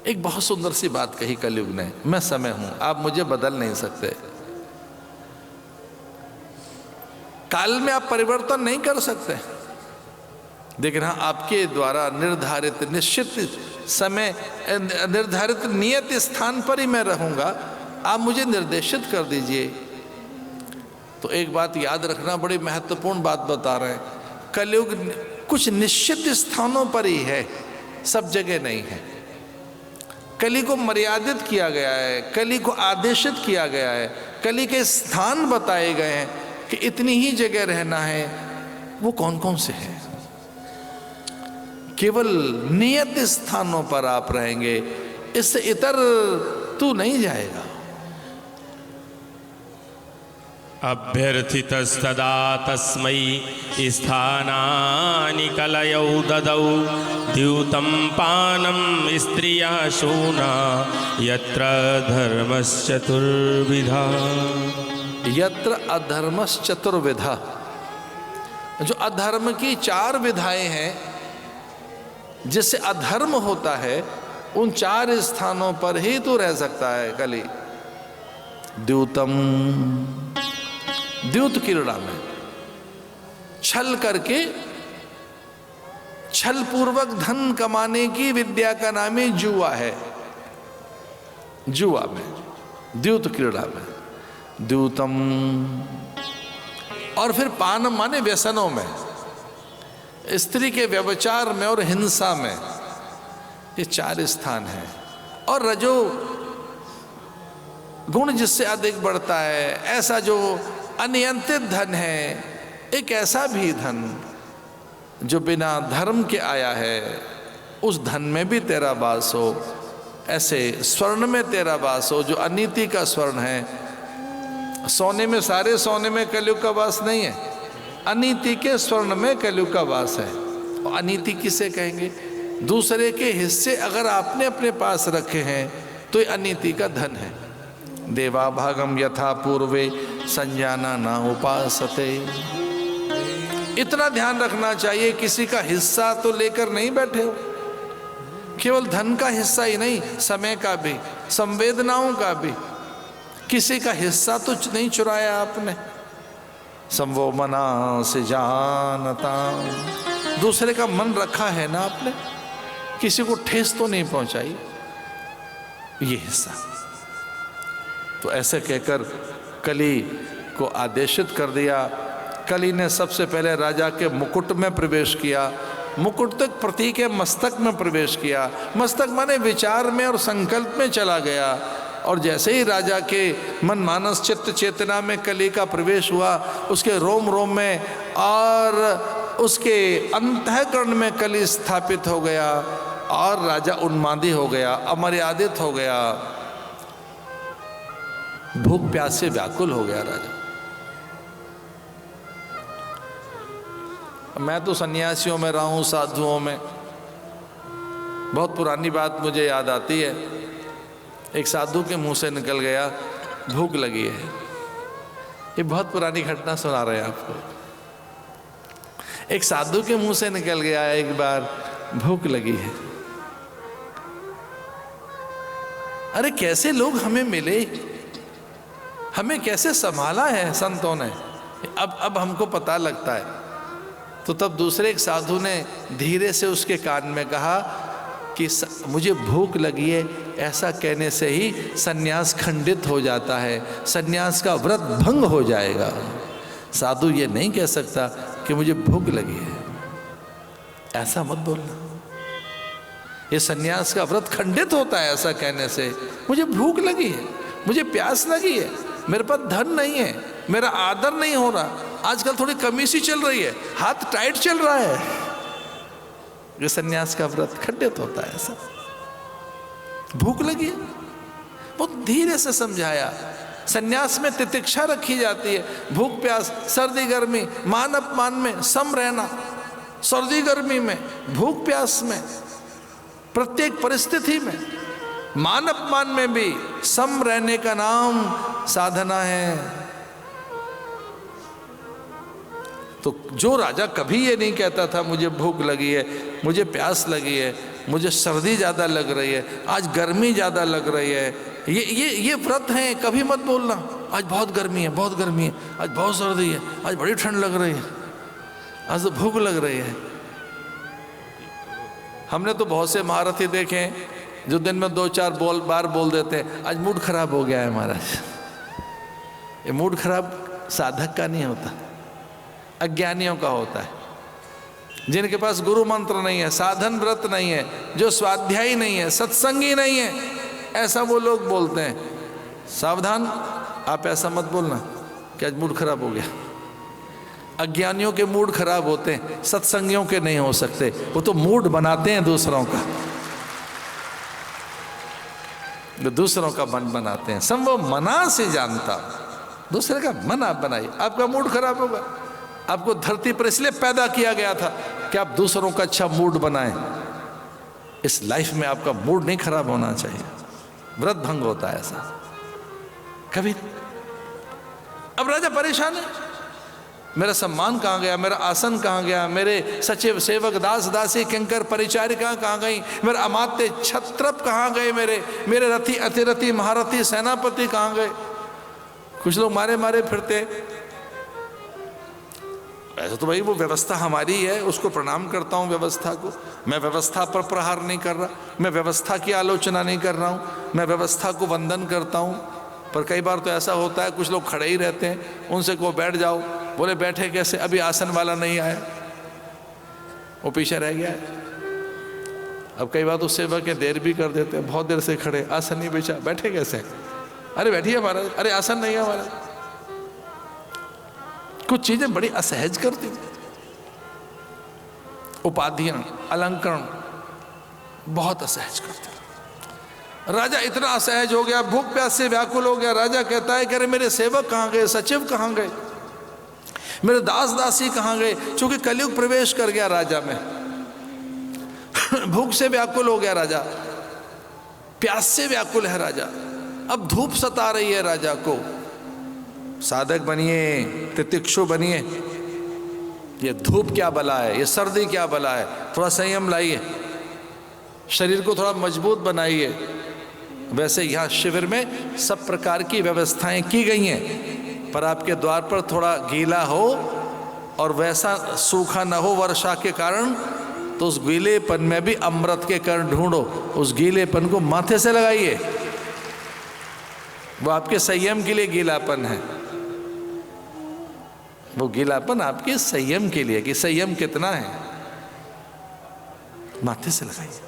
एक बहुत सुंदर सी बात कही कलयुग ने, मैं समय हूं, आप मुझे बदल नहीं सकते, काल में आप परिवर्तन नहीं कर सकते, लेकिन हाँ आपके द्वारा निर्धारित निश्चित समय, निर्धारित नियत स्थान पर ही मैं रहूंगा, आप मुझे निर्देशित कर दीजिए। तो एक बात याद रखना, बड़ी महत्वपूर्ण बात बता रहे हैं, कलयुग कुछ निश्चित स्थानों पर ही है, सब जगह नहीं है। कली को मर्यादित किया गया है, कली को आदेशित किया गया है, कली के स्थान बताए गए हैं कि इतनी ही जगह रहना है। वो कौन कौन से हैं? केवल नियत स्थानों पर आप रहेंगे, इससे इतर तू नहीं जाएगा। अभ्यर्थितस्तदा तस्मै स्थानानि कलयौ ददौ द्यूतं पानं स्त्रिया शूना यत्र धर्मश्चतुर्विधा। यत्र अधर्मश्चतुर्विधा, जो अधर्म की 4 विधाएं हैं, जिससे अधर्म होता है, उन 4 स्थानों पर ही तो रह सकता है कली। द्यूतम, द्यूत क्रीड़ा में छल करके, छल पूर्वक धन कमाने की विद्या का नाम ही जुआ है। जुआ में, द्यूत क्रीड़ा में, द्यूतम। और फिर पान माने व्यसनों में, स्त्री के व्यभिचार में और हिंसा में, ये 4 स्थान हैं। और रजो गुण जिससे अधिक बढ़ता है, ऐसा जो अनियंत्रित धन है, एक ऐसा भी धन जो बिना धर्म के आया है, उस धन में भी तेरा वास हो। ऐसे स्वर्ण में तेरा वास हो, जो अनीति का स्वर्ण है। सोने में, सारे सोने में कलयुग का वास नहीं है, अनीति के स्वर्ण में कलयुग का वास है। और अनीति किसे कहेंगे? दूसरे के हिस्से अगर आपने अपने पास रखे हैं तो ये अनीति का धन है। देवा भागम यथा पूर्वे संजाना ना उपासते। इतना ध्यान रखना चाहिए, किसी का हिस्सा तो लेकर नहीं बैठे हो, केवल धन का हिस्सा ही नहीं, समय का भी, संवेदनाओं का भी, किसी का हिस्सा तो नहीं चुराया आपने। संवो मना से जानता, दूसरे का मन रखा है ना आपने, किसी को ठेस तो नहीं पहुंचाई, ये हिस्सा। तो ऐसे कहकर कली को आदेशित कर दिया। कली ने सबसे पहले राजा के मुकुट में प्रवेश किया, मुकुट तक प्रतीक है, मस्तक में प्रवेश किया। मस्तक माने विचार में और संकल्प में चला गया। और जैसे ही राजा के मन मानस चित्त चेतना में कली का प्रवेश हुआ, उसके रोम रोम में और उसके अंतःकरण में कली स्थापित हो गया और राजा उन्मादी हो गया, अमर्यादित हो गया, भूख प्यास से व्याकुल हो गया राजा। मैं तो सन्यासियों में रहा हूं, साधुओं में। बहुत पुरानी बात मुझे याद आती है। एक साधु के मुंह से निकल गया, भूख लगी है। ये बहुत पुरानी घटना सुना रहे हैं आपको। एक साधु के मुंह से निकल गया एक बार, भूख लगी है। अरे कैसे लोग हमें मिले, हमें कैसे संभाला है संतों ने, अब हमको पता लगता है। तो तब दूसरे एक साधु ने धीरे से उसके कान में कहा कि मुझे भूख लगी है, ऐसा कहने से ही सन्यास खंडित हो जाता है, सन्यास का व्रत भंग हो जाएगा। साधु ये नहीं कह सकता कि मुझे भूख लगी है, ऐसा मत बोलना, ये सन्यास का व्रत खंडित होता है ऐसा कहने से। मुझे भूख लगी है, मुझे प्यास लगी है, मेरे पास धन नहीं है, मेरा आदर नहीं हो रहा, आजकल थोड़ी कमी सी चल रही है, हाथ टाइट चल रहा है, ये सन्यास का व्रत खंडित होता है ऐसा। भूख लगी है, बहुत धीरे से समझाया। सन्यास में तितिक्षा रखी जाती है, भूख प्यास, सर्दी गर्मी, मान अपमान में सम रहना, सर्दी गर्मी में, भूख प्यास में, प्रत्येक परिस्थिति में, मान अपमान में भी सम रहने का नाम साधना है। तो जो राजा कभी ये नहीं कहता था मुझे भूख लगी है, मुझे प्यास लगी है, मुझे सर्दी ज़्यादा लग रही है, आज गर्मी ज़्यादा लग रही है, ये व्रत हैं। कभी मत बोलना आज बहुत गर्मी है, बहुत गर्मी है, आज बहुत सर्दी है, आज बड़ी ठंड लग रही है, आज तो भूख लग रही है। हमने तो बहुत से महारथी देखे हैं जो दिन में 2-4 बार बोल देते हैं आज मूड खराब हो गया है महाराज। ये मूड खराब साधक का नहीं होता, अज्ञानियों का होता है, जिनके पास गुरु मंत्र नहीं है, साधन व्रत नहीं है, जो स्वाध्यायी नहीं है, सत्संगी नहीं है, ऐसा वो लोग बोलते हैं। सावधान, आप ऐसा मत बोलना कि आज मूड खराब हो गया। अज्ञानियों के मूड खराब होते हैं, सत्संगियों के नहीं हो सकते। वो तो मूड बनाते हैं दूसरों का, जो दूसरों का मन बनाते हैं। संभव मना से जानता, दूसरे का मन आप बनाइए, आपका मूड खराब होगा। आपको धरती पर इसलिए पैदा किया गया था कि आप दूसरों का अच्छा मूड बनाएं। इस लाइफ में आपका मूड नहीं खराब होना चाहिए, व्रत भंग होता है ऐसा कभी। अब राजा परेशान है, मेरा सम्मान कहाँ गया, मेरा आसन कहाँ गया, मेरे सचिव सेवक दास दासी किंकर परिचारिका कहाँ गई, मेरे अमात्य छत्रप कहाँ गए, मेरे रथी अतिरथी महारथी सेनापति कहाँ गए। कुछ लोग मारे मारे फिरते। ऐसा तो भाई वो व्यवस्था हमारी है, उसको प्रणाम करता हूँ व्यवस्था को। मैं व्यवस्था पर प्रहार नहीं कर रहा, मैं व्यवस्था की आलोचना नहीं कर रहा हूँ, मैं व्यवस्था को वंदन करता हूँ। पर कई बार तो ऐसा होता है कुछ लोग खड़े ही रहते हैं, उनसे को बैठ जाओ, बोले बैठे कैसे, अभी आसन वाला नहीं आया, वो पीछे रह गया है। अब कई बार तो सेवक के देर भी कर देते हैं, बहुत देर से खड़े, आसन नहीं बिछा, बैठे कैसे, अरे बैठिए महाराज, अरे आसन नहीं है महाराज। कुछ चीजें बड़ी असहज करती, उपाधियां अलंकरण बहुत असहज करते। राजा इतना असहज हो गया, भूख प्यास से व्याकुल हो गया। राजा कहता है कि अरे मेरे सेवक कहाँ गए, सचिव कहाँ गए, मेरे दास दासी कहाँ गए। चूंकि कलयुग प्रवेश कर गया राजा में, भूख से व्याकुल हो गया राजा, प्यास से व्याकुल है राजा, अब धूप सता रही है राजा को। साधक बनिए, तितिक्षु बनिए, ये धूप क्या बला है, ये सर्दी क्या बला है, थोड़ा संयम लाइए, शरीर को थोड़ा मजबूत बनाइए। वैसे यहाँ शिविर में सब प्रकार की व्यवस्थाएं की गई हैं, पर आपके द्वार पर थोड़ा गीला हो और वैसा सूखा न हो वर्षा के कारण, तो उस गीलेपन में भी अमृत के कण ढूंढो, उस गीलेपन को माथे से लगाइए। वो आपके संयम के लिए गीलापन है, वो गीलापन आपके संयम के लिए, कि संयम कितना है, माथे से लगाइए।